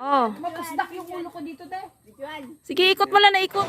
Oh. Magkasdak yung ulo ko dito, te. Sige, ikot mo lang na ikot.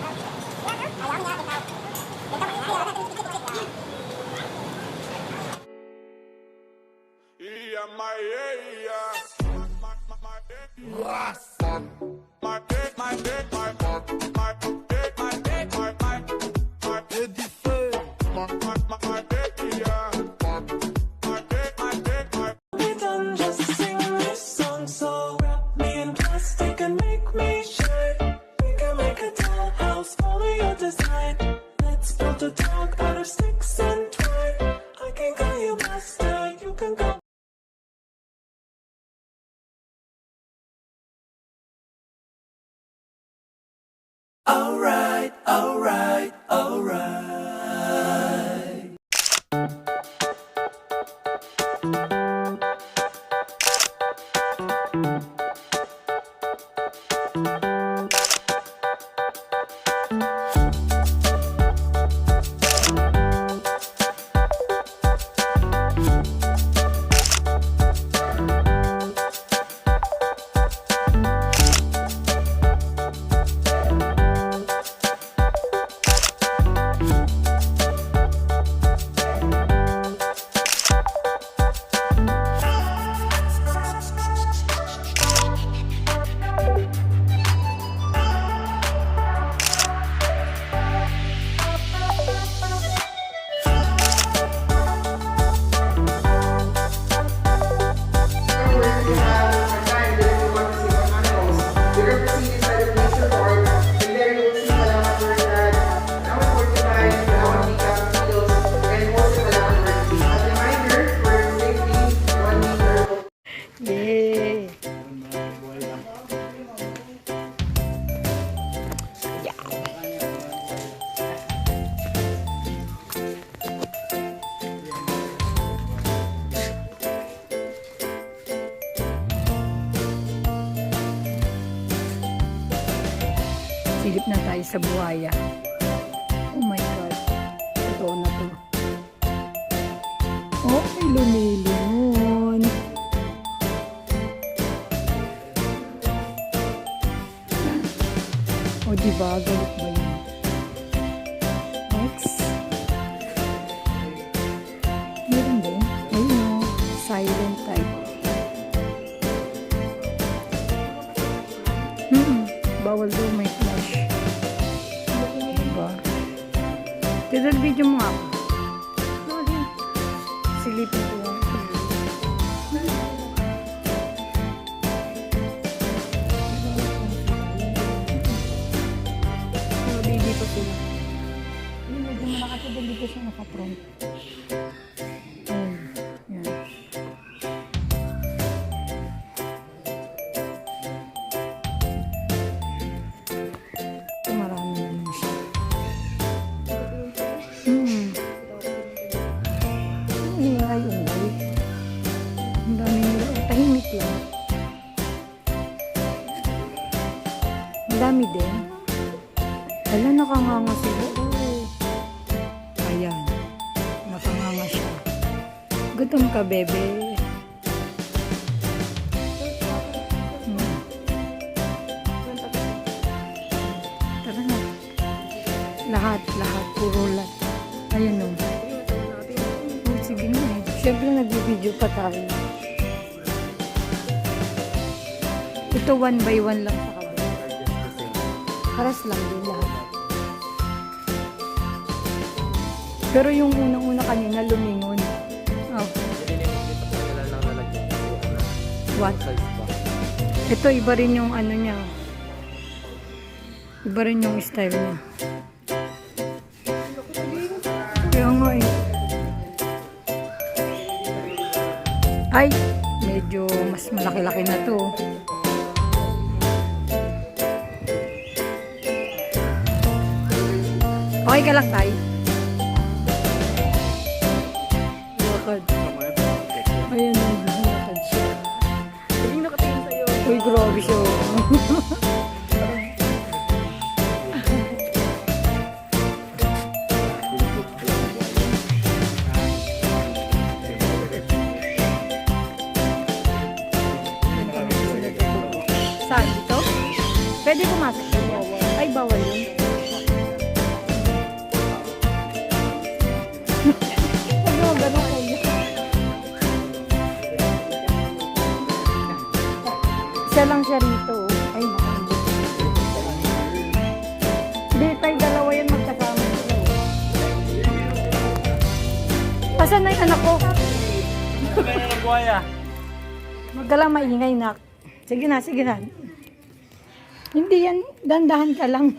Yay! Silip na tayo sa buhaya. Oh my God. Totoo na to. Oh, may lumilingon. O, diba? Galit ba yun? Next. Meron din. Ayun o. Silent type. Bawal daw may flash. Diba? Tidal video mo nga ako. Silipin ko lang. Dito sila. Hindi, medyo malaki din dito siya naka-front. Yan. Marami naman siya. Ingay-ingay. Ang dami nila. Tahimik lang. Ang dami din. Hala, nakanganga sila. Oh. Ayan. Nakanganga siya. Gutom ka, bebe. Tara na. Lahat. Puro lahat. Ayan o. Oh, sige na eh. Siyempre, nag-video pa tayo. Ito 1 by 1 lang sa kabila. Haras lang din lahat. Pero yung unang-una kanina lumingon. Oh. What? Ito iba rin yung ano niya. Iba rin yung style niya. Kaya nga eh. Ay, medyo mas malaki-laki na to. Okay ka lang, Tay? Lakad. Ayan na, lakad siya. Hindi nakatingin sa'yo. Uy, grabe siya. Saan? Pwede pumasok kuya. Ay, bawal yun. Huwag naman ganun kuya. Isa lang siya rito. Ay, naku. Hindi, tayo dalawa yan magkasama sila. Asan na yung anak ko? Kaya na buhaya. Magalang maingay nak. Sige na, sige na. Hindi yan, dandahan ka lang.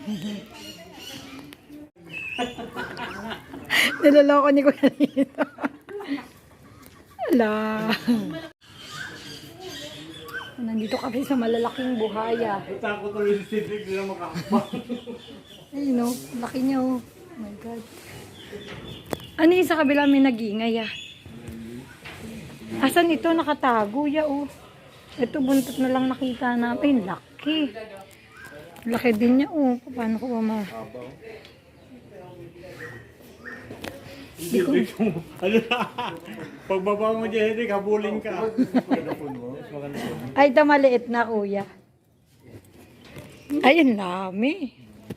Niloloko ni Kuya Lito. Ala. Nandito kami sa malalaking buhaya. Ita ko tuloy sa sitrig nila makakapang. Ayun o, laki niya o. Oh my God. Ano yung sa kabila may nag-iingay ah? Asan ito? Nakatago ya o. Oh. Ito buntot na lang nakita namin. Laki. Laki din niya o. Oh. Paano ko ba ma... Hindi ko... Ano na? Pagbaba mo dyan, Henrik, habulin ka. Ay, ito maliit na kuya. Ay, ang dami.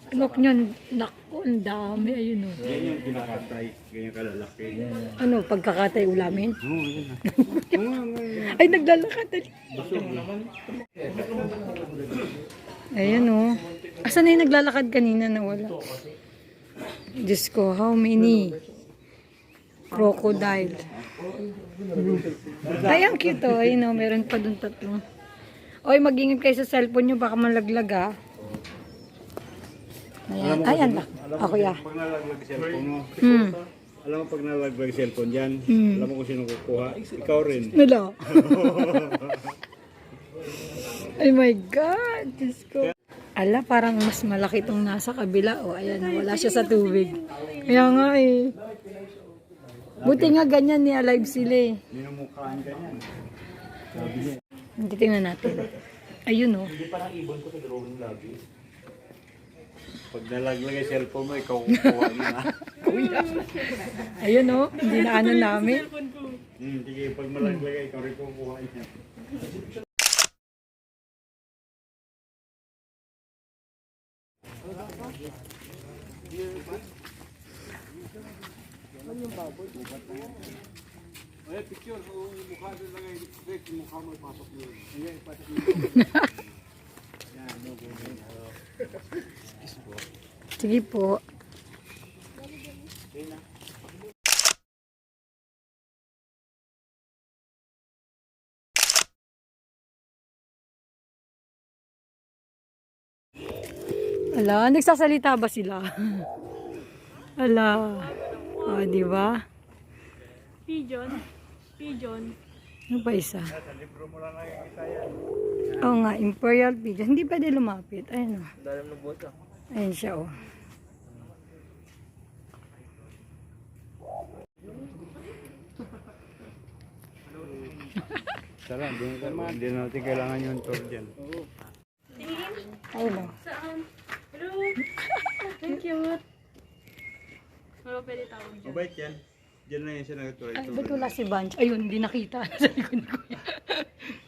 Look nyo, naku, ang dami. Ayun o. Yan yung kinakatay. Ganyan kalalaki. Ano, pagkakatay ulamin? Oo, yan. Ay, naglalakad. Ayan o. Asan na yung naglalakad kanina na wala? Diyos ko, how many? Crocodile. Ay, ang cute o. Ayun o, meron pa dun tatlong. Oy, mag-ingat kayo sa cellphone nyo, baka malaglag ah. Ayan, ayan na. Ako ya. Pag nalaglag cellphone mo, Hmm. alam mo pag nalaglag cellphone dyan, Hmm. alam mo kung sino kukuha. Ikaw rin. Wala. Ay my God. Diyos ko. Ala, parang mas malaki itong nasa kabila. O, ayan, wala siya sa tubig. Kaya nga eh. Buti nga ganyan ni alive sila eh. Minumukhaan ka niyan. Hindi, tingnan natin. Ayun o. Pag nalaglag yung cellphone mo, ikaw kukuha niya. Ayun o. Hindi na ano namin. Sige, pag malaglag, ikaw rin kukuha niya. Ay, picture. Mukha doon lang yung mukha mo ipasok mo. Hindi, ipasok mo. Sige po. Ala, nagsasalita ba sila? Ala. O, di ba? Pigeon. Pigeon. Ano pa isa? Oo nga, Imperial Pigeon. Hindi pwede lumapit. Ayun o. Ayun siya o. Tara, hindi natin kailangan yung tour dyan. Ayun o. Saan? Hello. Thank you. Hello, pwede tawag dyan. Mabait yan. Diyan na yan siya nag-tour. Ay, ba't wala si Bunch? Ayun, hindi nakita. Sa likod ko yan.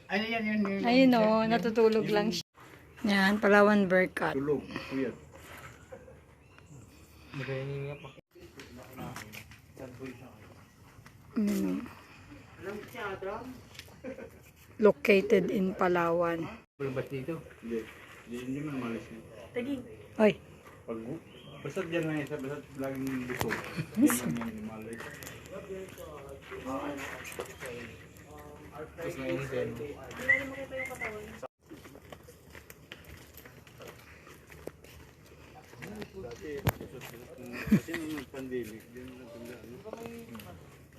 Ano yan yun? Ayun o, natutulog lang siya. Yan, Palawan Berkat. Tulog. Kuya. Mm. Located in Palawan. Pulbat dito? Hindi. Hindi man malis yun. Taging. Oy, Pag, basta dyan lang yan sa basta laging busog. Diyan lang yan malis. Kasi nung nag-pandemic, din na tanda, ano?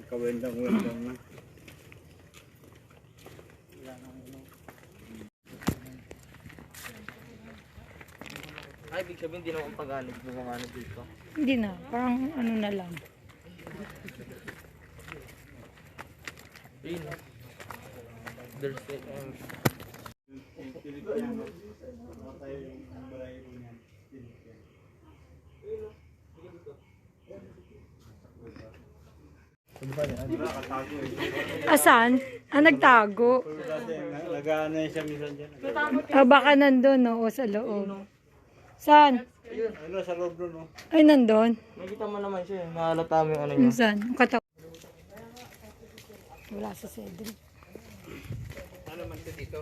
Kawendang-wendang na. Ay, ibig sabihin, hindi naman pag-anig ng mga ano dito. hindi na. Parang ano na lang. Ayun. There's Asan? Nagtago. Nag-ano siya minsan dyan. Baka nandun, no? O sa loob. Saan? Ano sa loob doon, no? Ay, nandun. Nakita mo naman siya. Mahalata mo yung ano niya. Saan? Ang katawa. Wala sa Cedric. Ano man siya dito?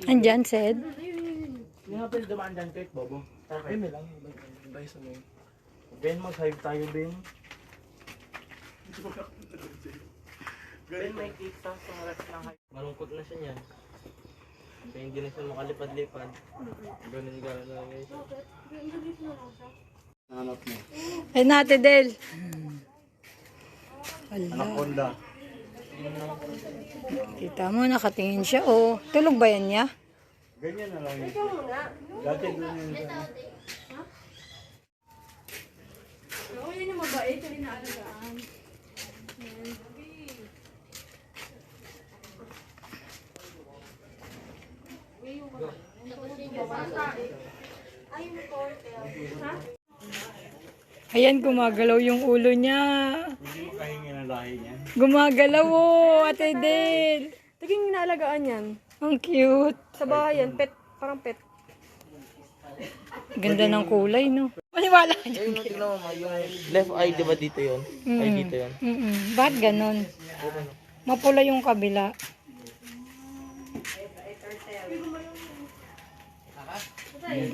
Andyan, Ced. Hindi nga pwede dumaan dyan kahit bobo. Ay, may lang. Bay sa mo. Ben, mag-hive tayo, Ben. Ben, may kita sa rest ng hive. Malungkot na siya niyan. Kaya hindi na siya makalipad-lipad. Ganun yung gano'n na guys. Hanap mo. Ay, Nate Del. Anaconda. Kita mo, nakatingin siya. Oh, tulog ba yan niya? Ganyan na lang yun. Dati doon yun. Oo, yun yung mabait. Yung inaalagaan. Ayan, gumagalaw yung ulo niya. Hindi makahingi ng lahi niya. Gumagalaw, oh, Ate Del. Taging inaalagaan yan. Ang cute. Sa bahay yan, pet. Parang pet. Ganda ng kulay, no? Maniwala ka dyan. Ayun, tingnan mo, ma, yung left eye, di ba dito yun? Ay, dito yun. Bakit ganon? Mapula yung kabila.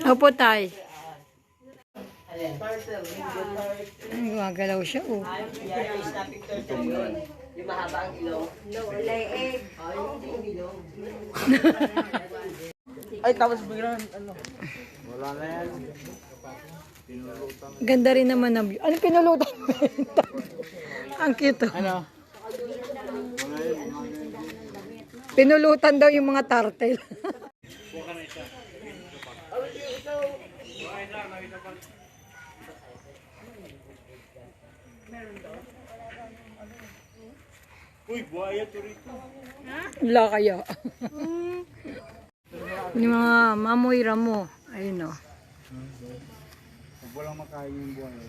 Opo, tay. Gumagalaw siya, oh. Yung mahaba ang ilaw. Ay, tapos biglang, ano? Wala na yan. Ganda rin naman ng view. Ano pinulutan mo? Ang cute, oh. Ano? Pinulutan daw yung mga turtle. Uy, buhaya to rito. Wala kaya. Yung mga mamoy ramo. Ayun, oh. Pag walang makain yung buhaya.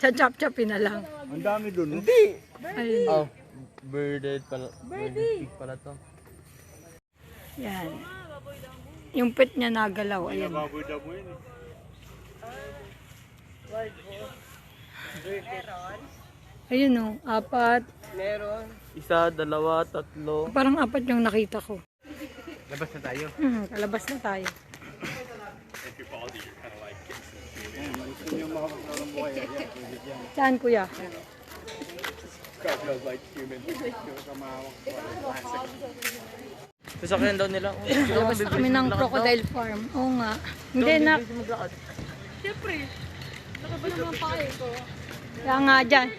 Chachap-chapin na lang. Ang dami doon, no? Ayun. Oh, birded pala. Birded pala to. Yan. Yung pet niya nagalaw. Ayan. Baboy-dabo yun, eh. Ayun, oh. Apat. Meron. Isa, dalawa, tatlo. Parang apat yung nakita ko. Labas na tayo. Kalabas na tayo. Gusto niyo makapaglaro ng buhaya. Yan, pwede dyan. Saan, kuya? Couple like human. Yung kamawak. Sasakyan daw nila. Kalabas na kami ng crocodile farm. Oo nga. Hindi na. Siyempre. Saka ba naman pa ko? Kaya nga dyan.